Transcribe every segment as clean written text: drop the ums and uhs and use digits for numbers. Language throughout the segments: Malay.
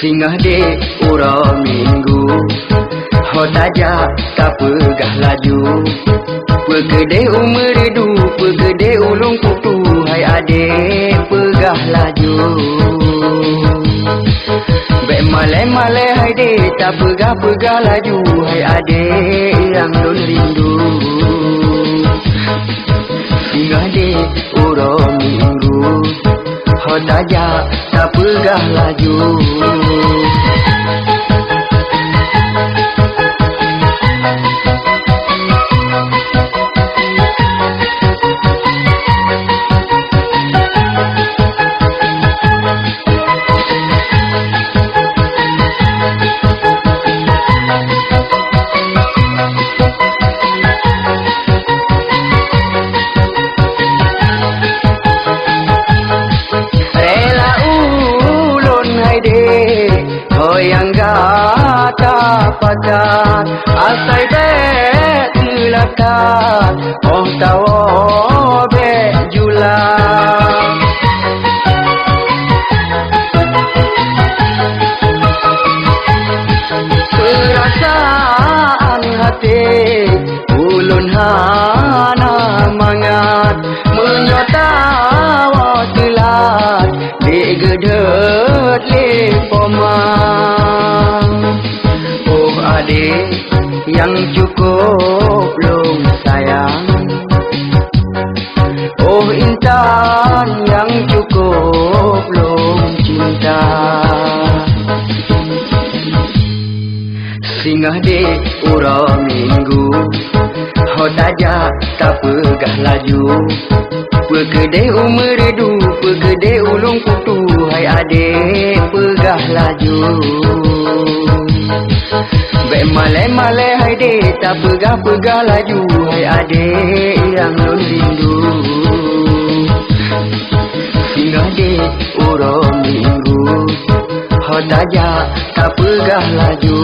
Singgah de ura minggu, ho tajak tak pegah laju. Pegede umeridu, pegede ulung kutu, hai adik pegah laju. Bek malai-malai hai de, tak pegah-pegah laju, hai adik yang don rindu. Singgah de ura minggu, ho tajak tak pegah laju. Yang gata pakat asai be tilakat oh tawo be jula perasaan hati ulun hana mangat menyota wa tilat di gedet li pomang. Oh adik yang cukup long sayang, oh intan yang cukup long cinta. Singgah de ura minggu, ho tajak tak pegah laju. Pegede umeridu, pegede ulung kutu, hai adik pegah laju. Bek malai-malai hai de, tak pegah-pegah laju, hai adik yang don rindu. Singgah de ura minggu, ho tajak tak pegah laju.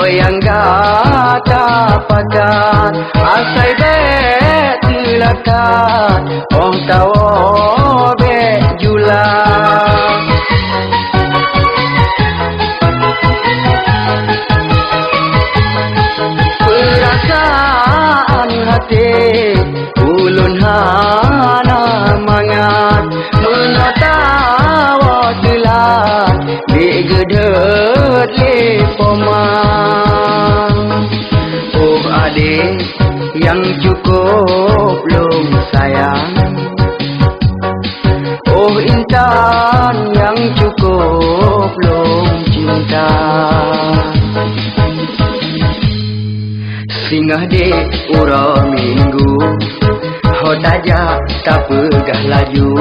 Yang gata pakat asai be tilakat oh tawo be jula perasaan hati ulun hana mangat menyata wa tilat di gedet li pomang. Oh adik yang cukup long sayang, oh intan yang cukup long cinta. Singgah de ura minggu, ho tajak tak pegah laju.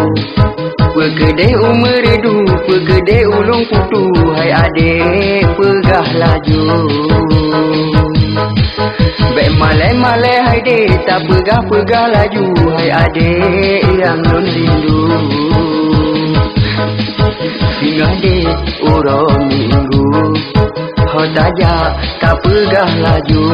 Pegede umeridu, pegede ulung kutu, hai adik pegah laju. Bek malai-malai hai de, tak pegah-pegah laju, hai adik yang don rindu. Singgah de ura minggu, ho tajak tak pegah laju.